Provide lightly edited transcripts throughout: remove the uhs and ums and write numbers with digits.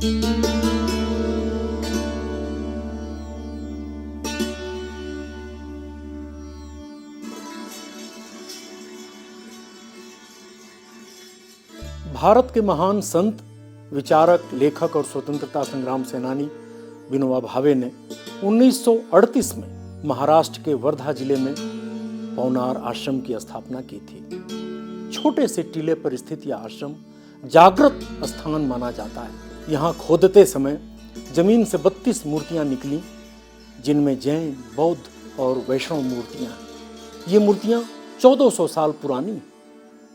भारत के महान संत, विचारक, लेखक और स्वतंत्रता संग्राम सेनानी विनोबा भावे ने 1938 में महाराष्ट्र के वर्धा जिले में पवनार आश्रम की स्थापना की थी। छोटे से टीले पर स्थित यह आश्रम जागृत स्थान माना जाता है। यहाँ खोदते समय जमीन से 32 मूर्तियां निकली, जिनमें जैन, बौद्ध और वैष्णव मूर्तियां हैं। ये मूर्तियां 1400 साल पुरानी हैं।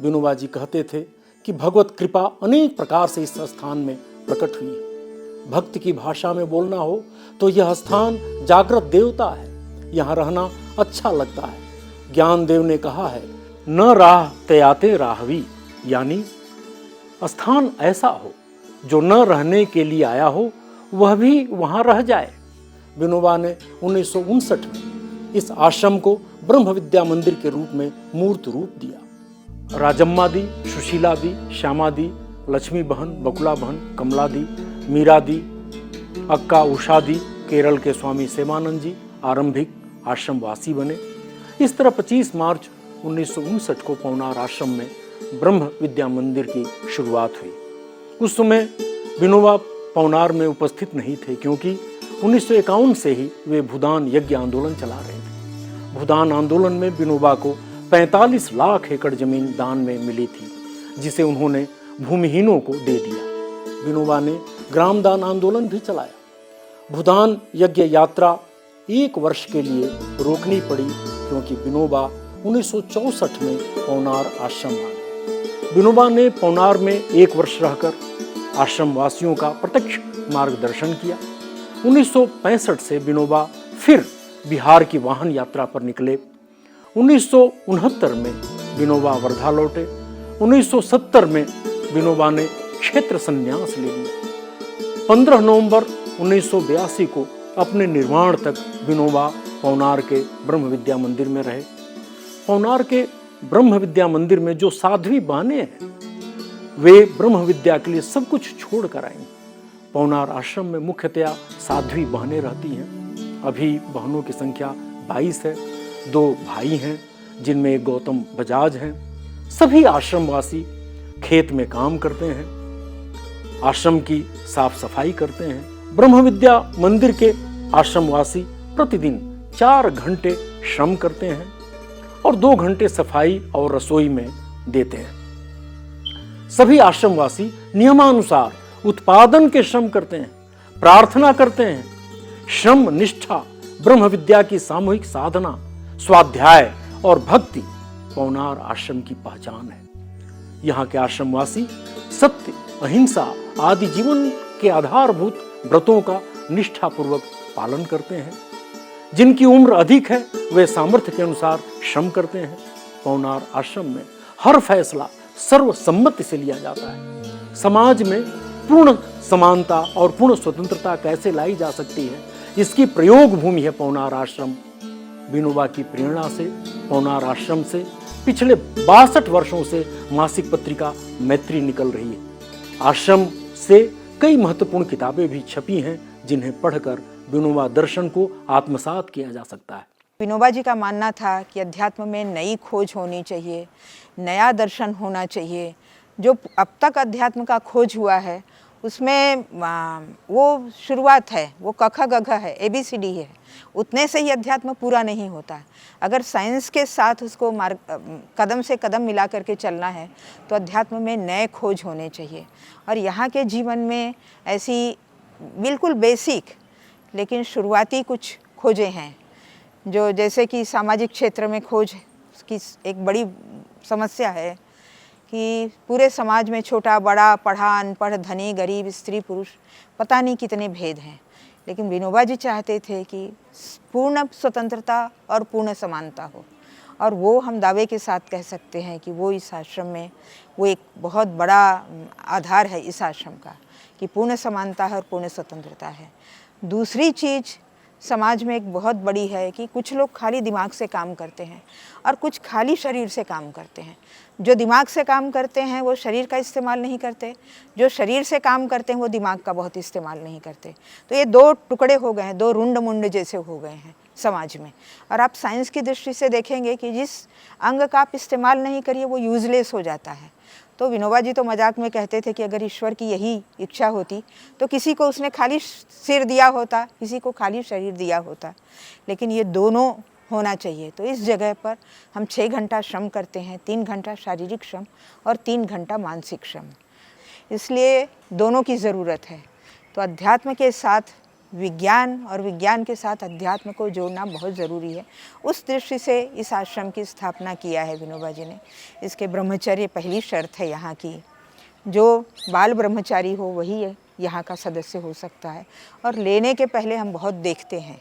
विनोबा जी कहते थे कि भगवत कृपा अनेक प्रकार से इस स्थान में प्रकट हुई है। भक्त की भाषा में बोलना हो तो यह स्थान जागृत देवता है। यहाँ रहना अच्छा लगता है। ज्ञानदेव ने कहा है, न राह त्याते राहवी, यानी स्थान ऐसा हो जो न रहने के लिए आया हो वह भी वहां रह जाए। विनोबा ने 1959 में इस आश्रम को ब्रह्म विद्या मंदिर के रूप में मूर्त रूप दिया। राजम्मा दी, सुशीला दी, श्यामा दी, लक्ष्मी बहन, बकुला बहन, कमला दी, मीरा दी, अक्का उषा दी, केरल के स्वामी सेवानंद जी आरंभिक आश्रम वासी बने। इस तरह 25 मार्च 1959 को पवनार आश्रम में ब्रह्म विद्या मंदिर की शुरुआत हुई। उस समय विनोबा पवनार में उपस्थित नहीं थे, क्योंकि 1951 से ही वे भूदान यज्ञ आंदोलन चला रहे थे। भूदान आंदोलन में विनोबा को 45 लाख एकड़ जमीन दान में मिली थी, जिसे उन्होंने भूमिहीनों को दे दिया। विनोबा ने ग्राम दान आंदोलन भी चलाया। भूदान यज्ञ यात्रा 1 वर्ष के लिए रोकनी पड़ी, क्योंकि विनोबा 1964 में पवनार आश्रम आ गए। विनोबा ने पवनार में 1 वर्ष रहकर आश्रम वासियों का प्रत्यक्ष मार्गदर्शन किया। 1965 से विनोबा फिर बिहार की वाहन यात्रा पर निकले। 1969 में विनोबा वर्धा लौटे। 1970 में विनोबा ने क्षेत्र संन्यास ले लिया। 15 नवंबर 1982 को अपने निर्वाण तक विनोबा पवनार के ब्रह्म विद्या मंदिर में रहे। पवनार के ब्रह्म विद्या मंदिर में जो साध्वी बहनें हैं, वे ब्रह्म विद्या के लिए सब कुछ छोड़ कर आई। पवनार आश्रम में मुख्यतया साध्वी बहनें रहती हैं। अभी बहनों की संख्या 22 है। 2 भाई हैं, जिनमें एक गौतम बजाज हैं। सभी आश्रमवासी खेत में काम करते हैं, आश्रम की साफ सफाई करते हैं। ब्रह्म विद्या मंदिर के आश्रमवासी प्रतिदिन 4 घंटे श्रम करते हैं और 2 घंटे सफाई और रसोई में देते हैं। सभी आश्रमवासी नियमानुसार उत्पादन के श्रम करते हैं, प्रार्थना करते हैं। श्रम, निष्ठा, ब्रह्म विद्या की सामूहिक साधना, स्वाध्याय और भक्ति पवनार आश्रम की पहचान है। यहाँ के आश्रमवासी सत्य, अहिंसा आदि जीवन के आधारभूत व्रतों का निष्ठापूर्वक पालन करते हैं। जिनकी उम्र अधिक है वे सामर्थ्य के अनुसार श्रम करते हैं। पवनार आश्रम में हर फैसला सर्वसम्मति से लिया जाता है। समाज में पूर्ण समानता और पूर्ण स्वतंत्रता कैसे लाई जा सकती है, इसकी प्रयोग भूमि है पवनार आश्रम। विनोबा की प्रेरणा से पवनार आश्रम से पिछले 62 वर्षों से मासिक पत्रिका मैत्री निकल रही है। आश्रम से कई महत्वपूर्ण किताबें भी छपी हैं, जिन्हें पढ़कर विनोबा दर्शन को आत्मसात किया जा सकता है। विनोबा जी का मानना था कि अध्यात्म में नई खोज होनी चाहिए, नया दर्शन होना चाहिए। जो अब तक अध्यात्म का खोज हुआ है उसमें वो शुरुआत है, वो कख गघ है, ABCD है। उतने से ही अध्यात्म पूरा नहीं होता। अगर साइंस के साथ उसको कदम से कदम मिला करके चलना है तो अध्यात्म में नए खोज होने चाहिए। और यहाँ के जीवन में ऐसी बिल्कुल बेसिक लेकिन शुरुआती कुछ खोजें हैं, जो जैसे कि सामाजिक क्षेत्र में खोज की एक बड़ी समस्या है कि पूरे समाज में छोटा बड़ा, पढ़ा अनपढ़, धनी गरीब, स्त्री पुरुष, पता नहीं कितने भेद हैं। लेकिन विनोबा जी चाहते थे कि पूर्ण स्वतंत्रता और पूर्ण समानता हो। और वो हम दावे के साथ कह सकते हैं कि वो इस आश्रम में वो एक बहुत बड़ा आधार है इस आश्रम का, कि पूर्ण समानता है और पूर्ण स्वतंत्रता है। दूसरी चीज़ समाज में एक बहुत बड़ी है कि कुछ लोग खाली दिमाग से काम करते हैं और कुछ खाली शरीर से काम करते हैं। जो दिमाग से काम करते हैं वो शरीर का इस्तेमाल नहीं करते, जो शरीर से काम करते हैं वो दिमाग का बहुत इस्तेमाल नहीं करते। तो ये दो टुकड़े हो गए हैं, दो रुंड मुंड जैसे हो गए हैं समाज में। और आप साइंस की दृष्टि से देखेंगे कि जिस अंग का आप इस्तेमाल नहीं करिए वो यूजलेस हो जाता है। तो विनोबा जी तो मजाक में कहते थे कि अगर ईश्वर की यही इच्छा होती तो किसी को उसने खाली सिर दिया होता, किसी को खाली शरीर दिया होता, लेकिन ये दोनों होना चाहिए। तो इस जगह पर हम 6 घंटा श्रम करते हैं, 3 घंटा शारीरिक श्रम और 3 घंटा मानसिक श्रम, इसलिए दोनों की ज़रूरत है। तो अध्यात्म के साथ विज्ञान और विज्ञान के साथ अध्यात्म को जोड़ना बहुत ज़रूरी है। उस दृष्टि से इस आश्रम की स्थापना किया है विनोबा जी ने। इसके ब्रह्मचर्य पहली शर्त है यहाँ की, जो बाल ब्रह्मचारी हो वही यहाँ का सदस्य हो सकता है। और लेने के पहले हम बहुत देखते हैं,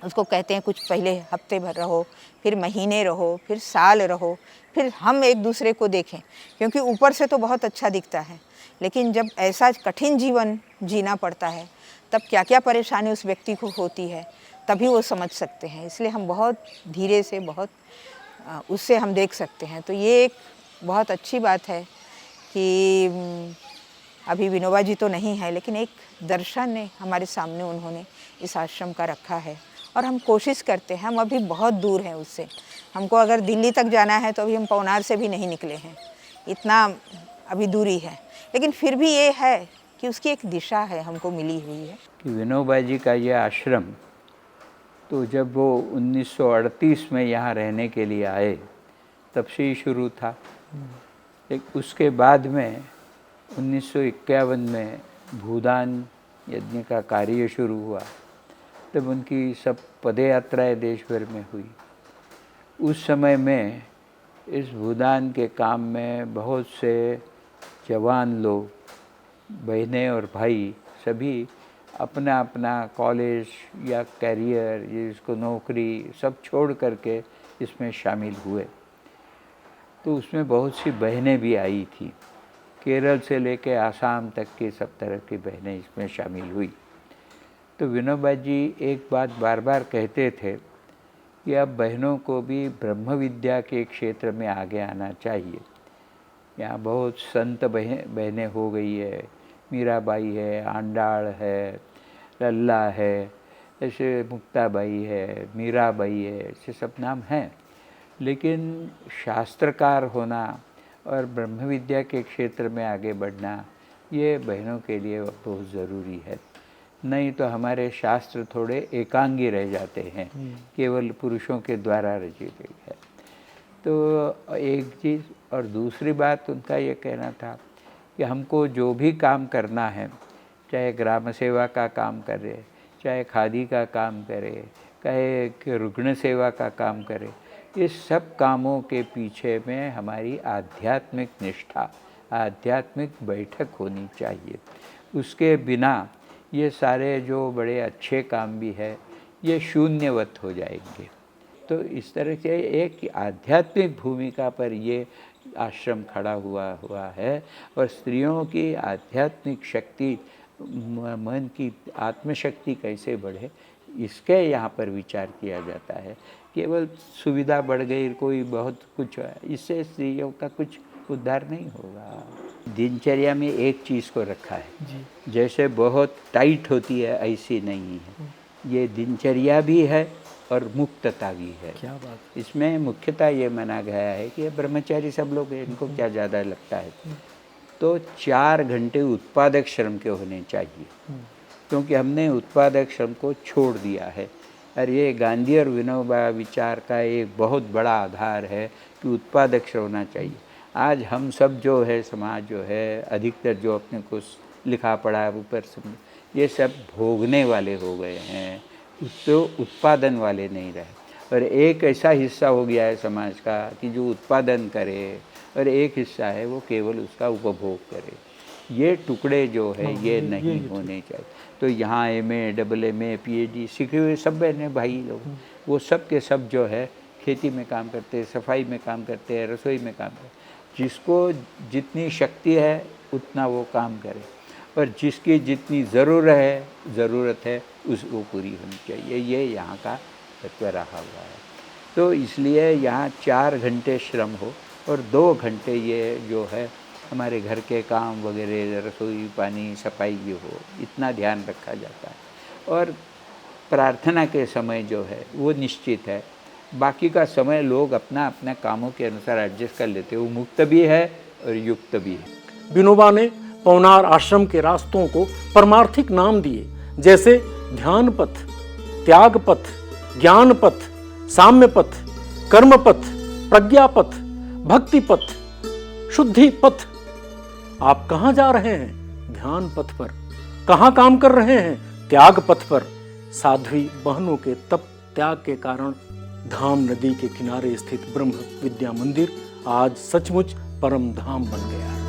उसको कहते हैं कुछ पहले हफ्ते भर रहो, फिर महीने रहो, फिर साल रहो, फिर हम एक दूसरे को देखें, क्योंकि ऊपर से तो बहुत अच्छा दिखता है, लेकिन जब ऐसा कठिन जीवन जीना पड़ता है तब क्या क्या परेशानी उस व्यक्ति को होती है, तभी वो समझ सकते हैं। इसलिए हम बहुत धीरे से उससे हम देख सकते हैं। तो ये एक बहुत अच्छी बात है कि अभी विनोबा जी तो नहीं है, लेकिन एक दर्शन ने हमारे सामने उन्होंने इस आश्रम का रखा है। और हम कोशिश करते हैं, हम अभी बहुत दूर हैं उससे। हमको अगर दिल्ली तक जाना है तो अभी हम पवनार से भी नहीं निकले हैं, इतना अभी दूरी है, लेकिन फिर भी ये है कि उसकी एक दिशा है हमको मिली हुई है। कि विनोबा जी का ये आश्रम तो जब वो 1938 में यहाँ रहने के लिए आए तब से ही शुरू था। एक उसके बाद में 1951 में भूदान यज्ञ का कार्य शुरू हुआ, तब उनकी सब पदयात्राएं देश भर में हुई। उस समय में इस भूदान के काम में बहुत से जवान लोग, बहनें और भाई सभी अपना अपना कॉलेज या कैरियर, जिसको नौकरी, सब छोड़ करके इसमें शामिल हुए। तो उसमें बहुत सी बहनें भी आई थी, केरल से लेके आसाम तक की सब तरह की बहनें इसमें शामिल हुई। तो विनोबा जी एक बात बार बार कहते थे कि अब बहनों को भी ब्रह्म विद्या के क्षेत्र में आगे आना चाहिए। यहाँ बहुत संत बहनें हो गई है, मीराबाई है, आंडाळ है, लल्ला है, ऐसे मुक्ताबाई है, मीराबाई है, ऐसे सब नाम हैं। लेकिन शास्त्रकार होना और ब्रह्म विद्या के क्षेत्र में आगे बढ़ना ये बहनों के लिए बहुत ज़रूरी है। नहीं तो हमारे शास्त्र थोड़े एकांगी रह जाते हैं, केवल पुरुषों के द्वारा रची गई है। तो एक चीज़, और दूसरी बात उनका ये कहना था कि हमको जो भी काम करना है, चाहे ग्राम सेवा का काम करे, चाहे खादी का काम करे, चाहे कि रुग्ण सेवा का काम करे, इस सब कामों के पीछे में हमारी आध्यात्मिक निष्ठा, आध्यात्मिक बैठक होनी चाहिए। उसके बिना ये सारे जो बड़े अच्छे काम भी है ये शून्यवत हो जाएंगे। तो इस तरह से एक आध्यात्मिक भूमिका पर ये आश्रम खड़ा हुआ है। और स्त्रियों की आध्यात्मिक शक्ति, मन की आत्मशक्ति कैसे बढ़े, इसके यहाँ पर विचार किया जाता है। केवल सुविधा बढ़ गई, कोई बहुत कुछ, इससे स्त्रियों का कुछ उद्धार नहीं होगा। दिनचर्या में एक चीज़ को रखा है जी। जैसे बहुत टाइट होती है ऐसी नहीं है, ये दिनचर्या भी है और मुक्तता भी है। क्या बात। इसमें मुख्यतः ये माना गया है कि ब्रह्मचारी सब लोग हैं, इनको क्या ज़्यादा लगता है, तो 4 घंटे उत्पादक श्रम के होने चाहिए, क्योंकि हमने उत्पादक श्रम को छोड़ दिया है। और ये गांधी और विनोबा विचार का एक बहुत बड़ा आधार है कि उत्पादक श्रम होना चाहिए। आज हम सब जो है, समाज जो है, अधिकतर जो अपने को लिखा पढ़ा ऊपर से, ये सब भोगने वाले हो गए हैं, तो उत्पादन वाले नहीं रहे। और एक ऐसा हिस्सा हो गया है समाज का कि जो उत्पादन करे, और एक हिस्सा है वो केवल उसका उपभोग करे। ये टुकड़े जो है ये नहीं होने चाहिए। तो यहाँ MA, AA, PhD सीखे हुए सब बहने भाई लोग, वो सब के सब जो है खेती में काम करते हैं, सफाई में काम करते हैं, रसोई में काम करते हैं। जिसको जितनी शक्ति है उतना वो काम करे। और जिसकी जितनी ज़रूरत है उसको पूरी होनी चाहिए, ये यहाँ का तत्व रहा हुआ है। तो इसलिए यहाँ 4 घंटे श्रम हो और 2 घंटे ये जो है हमारे घर के काम वगैरह, रसोई पानी सफाई ये हो, इतना ध्यान रखा जाता है। और प्रार्थना के समय जो है वो निश्चित है, बाकी का समय लोग अपना अपना कामों के अनुसार एडजस्ट कर लेते हैं। वो मुक्त भी है और युक्त भी है। विनोबा ने पवनार आश्रम के रास्तों को परमार्थिक नाम दिए, जैसे ध्यान पथ, त्याग पथ, ज्ञान पथ, साम्य पथ, कर्म पथ, प्रज्ञा पथ, भक्ति पथ, शुद्धि पथ। आप कहाँ जा रहे हैं? ध्यान पथ पर। कहाँ काम कर रहे हैं? त्याग पथ पर। साध्वी बहनों के तप त्याग के कारण धाम नदी के किनारे स्थित ब्रह्म विद्या मंदिर आज सचमुच परम धाम बन गया है।